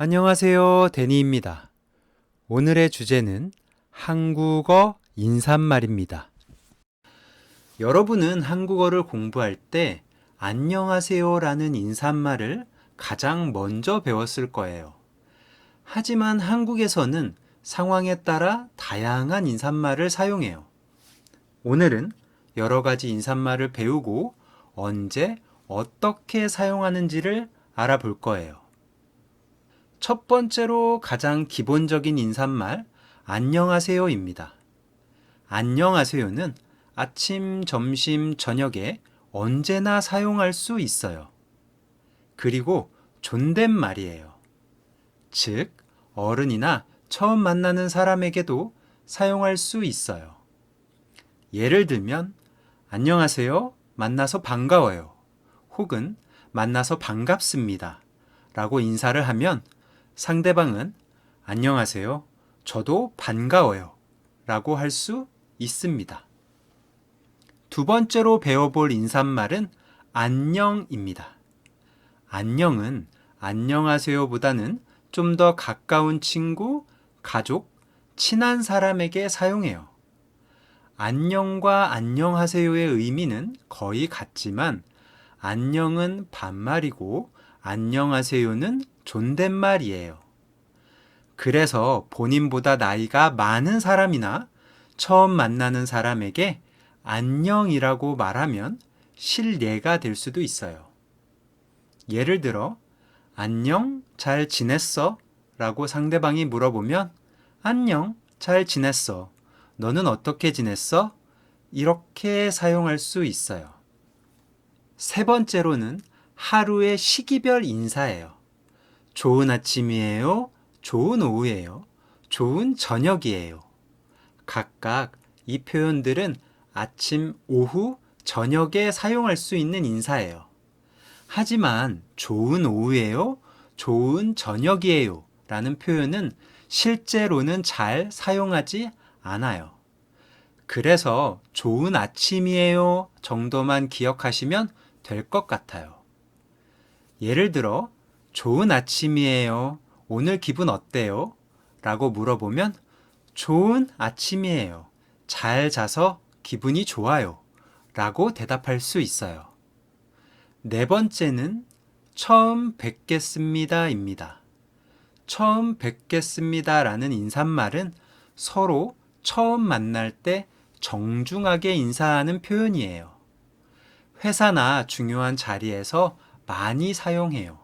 안녕하세요, 데니입니다. 오늘의 주제는 한국어 인사말입니다. 여러분은 한국어를 공부할 때 안녕하세요라는 인사말을 가장 먼저 배웠을 거예요. 하지만 한국에서는 상황에 따라 다양한 인사말을 사용해요. 오늘은 여러 가지 인사말을 배우고 언제 어떻게 사용하는지를 알아볼 거예요. 첫 번째로 가장 기본적인 인사말 안녕하세요입니다. 안녕하세요는 아침, 점심, 저녁에 언제나 사용할 수 있어요. 그리고 존댓말이에요. 즉, 어른이나 처음 만나는 사람에게도 사용할 수 있어요. 예를 들면 안녕하세요, 만나서 반가워요. 혹은 만나서 반갑습니다. 라고 인사를 하면 상대방은 안녕하세요, 저도 반가워요. 라고 할 수 있습니다. 두 번째로 배워볼 인사말은 안녕입니다. 안녕은 안녕하세요보다는 좀 더 가까운 친구, 가족, 친한 사람에게 사용해요. 안녕과 안녕하세요의 의미는 거의 같지만 안녕은 반말이고 안녕하세요는 존댓말이에요. 그래서 본인보다 나이가 많은 사람이나 처음 만나는 사람에게 안녕이라고 말하면 실례가 될 수도 있어요. 예를 들어 안녕, 잘 지냈어? 라고 상대방이 물어보면 안녕, 잘 지냈어. 너는 어떻게 지냈어? 이렇게 사용할 수 있어요. 세 번째로는 하루의 시기별 인사예요. 좋은 아침이에요. 좋은 오후예요. 좋은 저녁이에요. 각각 이 표현들은 아침, 오후, 저녁에 사용할 수 있는 인사예요. 하지만 좋은 오후예요. 좋은 저녁이에요. 라는 표현은 실제로는 잘 사용하지 않아요. 그래서 좋은 아침이에요 정도만 기억하시면 될 것 같아요. 예를 들어 좋은 아침이에요. 오늘 기분 어때요? 라고 물어보면 좋은 아침이에요. 잘 자서 기분이 좋아요. 라고 대답할 수 있어요. 네 번째는 처음 뵙겠습니다 입니다. 처음 뵙겠습니다 라는 인사말은 서로 처음 만날 때 정중하게 인사하는 표현이에요. 회사나 중요한 자리에서 많이 사용해요.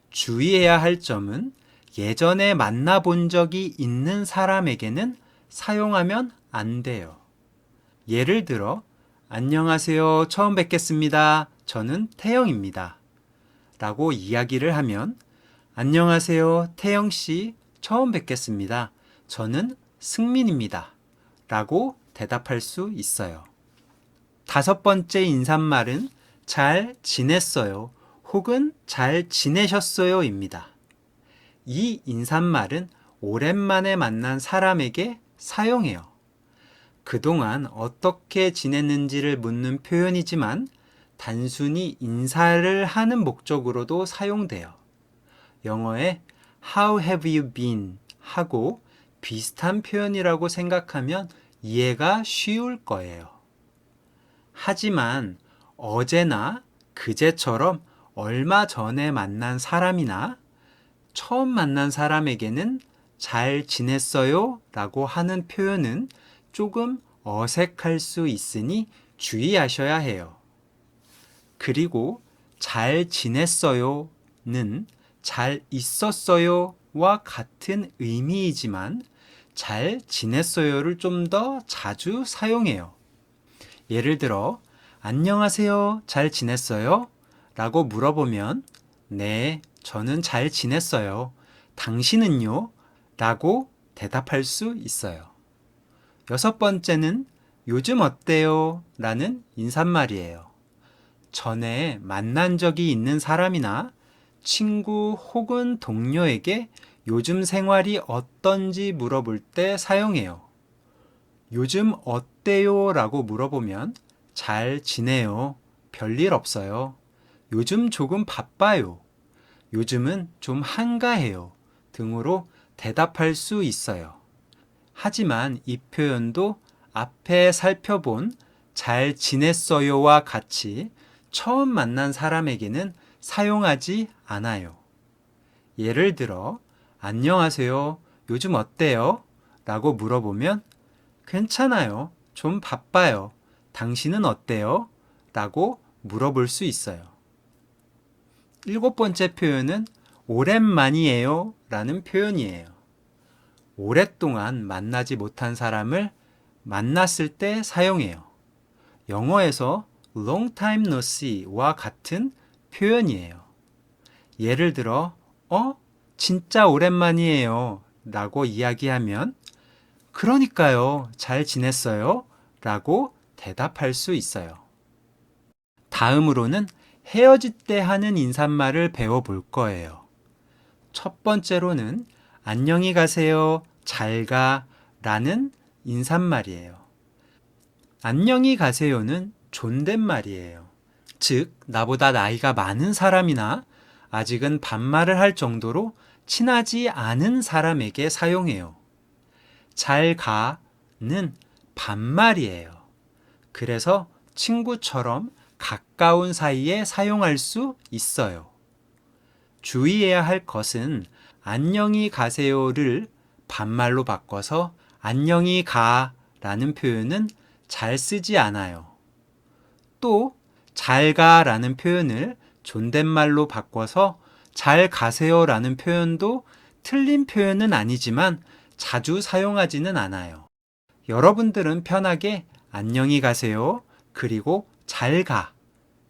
주의해야 할 점은 예전에 만나본 적이 있는 사람에게는 사용하면 안 돼요. 예를 들어, 안녕하세요. 처음 뵙겠습니다. 저는 태영입니다. 라고 이야기를 하면, 안녕하세요. 태영씨. 처음 뵙겠습니다. 저는 승민입니다. 라고 대답할 수 있어요. 다섯 번째 인사말은 잘 지냈어요. 혹은 잘 지내셨어요 입니다. 이 인사말은 오랜만에 만난 사람에게 사용해요. 그동안 어떻게 지냈는지를 묻는 표현이지만 단순히 인사를 하는 목적으로도 사용돼요. 영어에 How have you been? 하고 비슷한 표현이라고 생각하면 이해가 쉬울 거예요. 하지만 어제나 그제처럼 얼마 전에 만난 사람이나 처음 만난 사람에게는 잘 지냈어요? 라고 하는 표현은 조금 어색할 수 있으니 주의하셔야 해요. 그리고 잘 지냈어요는 잘 있었어요와 같은 의미이지만 잘 지냈어요를 좀 더 자주 사용해요. 예를 들어 안녕하세요. 잘 지냈어요? 라고 물어보면 네, 저는 잘 지냈어요. 당신은요? 라고 대답할 수 있어요. 여섯 번째는 요즘 어때요? 라는 인사말이에요. 전에 만난 적이 있는 사람이나 친구 혹은 동료에게 요즘 생활이 어떤지 물어볼 때 사용해요. 요즘 어때요? 라고 물어보면 잘 지내요. 별일 없어요. 요즘 조금 바빠요. 요즘은 좀 한가해요 등으로 대답할 수 있어요. 하지만 이 표현도 앞에 살펴본 잘 지냈어요와 같이 처음 만난 사람에게는 사용하지 않아요. 예를 들어, 안녕하세요. 요즘 어때요? 라고 물어보면 괜찮아요. 좀 바빠요. 당신은 어때요? 라고 물어볼 수 있어요. 7번째 표현은 오랜만이에요 라는 표현이에요. 오랫동안 만나지 못한 사람을 만났을 때 사용해요. 영어에서 long time no see와 같은 표현이에요. 예를 들어, 진짜 오랜만이에요 라고 이야기하면 그러니까요, 잘 지냈어요? 라고 대답할 수 있어요. 다음으로는 헤어질 때 하는 인사말을 배워볼 거예요. 첫 번째로는 안녕히 가세요, 잘 가 라는 인사말이에요. 안녕히 가세요는 존댓말이에요. 즉, 나보다 나이가 많은 사람이나 아직은 반말을 할 정도로 친하지 않은 사람에게 사용해요. 잘 가는 반말이에요. 그래서 친구처럼 가까운 사이에 사용할 수 있어요. 주의해야 할 것은 안녕히 가세요를 반말로 바꿔서 안녕히 가 라는 표현은 잘 쓰지 않아요. 또 잘 가라는 표현을 존댓말로 바꿔서 잘 가세요 라는 표현도 틀린 표현은 아니지만 자주 사용하지는 않아요. 여러분들은 편하게 안녕히 가세요 그리고 잘 가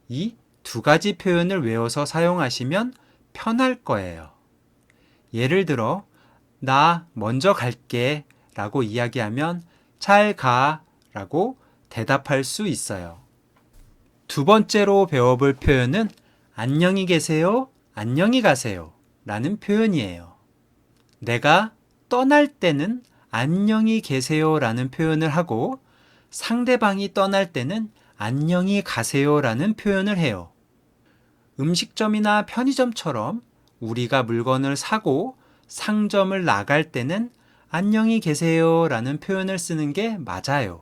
이 두 가지 표현을 외워서 사용하시면 편할 거예요. 예를 들어 나 먼저 갈게 라고 이야기하면 잘 가 라고 대답할 수 있어요. 두 번째로 배워볼 표현은 안녕히 계세요, 안녕히 가세요 라는 표현이에요. 내가 떠날 때는 안녕히 계세요 라는 표현을 하고 상대방이 떠날 때는 안녕히 가세요 라는 표현을 해요. 음식점이나 편의점처럼 우리가 물건을 사고 상점을 나갈 때는 안녕히 계세요 라는 표현을 쓰는 게 맞아요.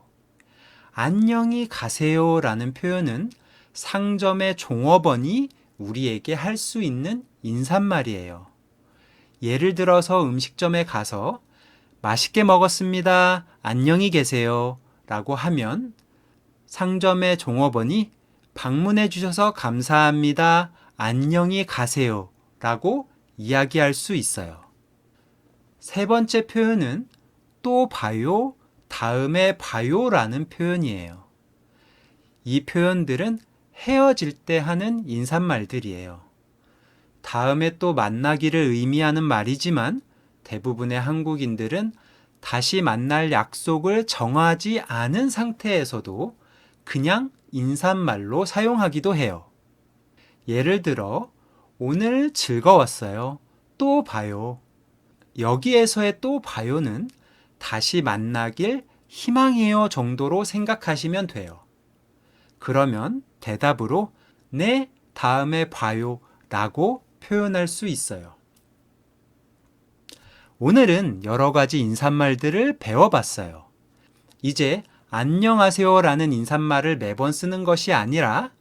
안녕히 가세요 라는 표현은 상점의 종업원이 우리에게 할 수 있는 인사말이에요. 예를 들어서 음식점에 가서 맛있게 먹었습니다. 안녕히 계세요. 라고 하면 상점의 종업원이 방문해 주셔서 감사합니다. 안녕히 가세요. 라고 이야기할 수 있어요. 세 번째 표현은 또 봐요, 다음에 봐요 라는 표현이에요. 이 표현들은 헤어질 때 하는 인사말들이에요. 다음에 또 만나기를 의미하는 말이지만 대부분의 한국인들은 다시 만날 약속을 정하지 않은 상태에서도 그냥 인사말로 사용하기도 해요. 예를 들어, 오늘 즐거웠어요. 또 봐요. 여기에서의 또 봐요는 다시 만나길 희망해요 정도로 생각하시면 돼요. 그러면 대답으로 네, 다음에 봐요 라고 표현할 수 있어요. 오늘은 여러 가지 인사말들을 배워봤어요. 이제 안녕하세요 라는 인사말을 매번 쓰는 것이 아니라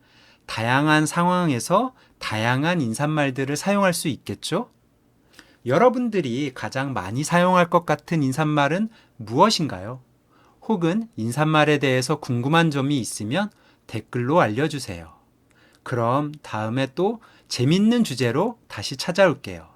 다양한 상황에서 다양한 인사말들을 사용할 수 있겠죠? 여러분들이 가장 많이 사용할 것 같은 인사말은 무엇인가요? 혹은 인사말에 대해서 궁금한 점이 있으면 댓글로 알려주세요. 그럼 다음에 또 재밌는 주제로 다시 찾아올게요.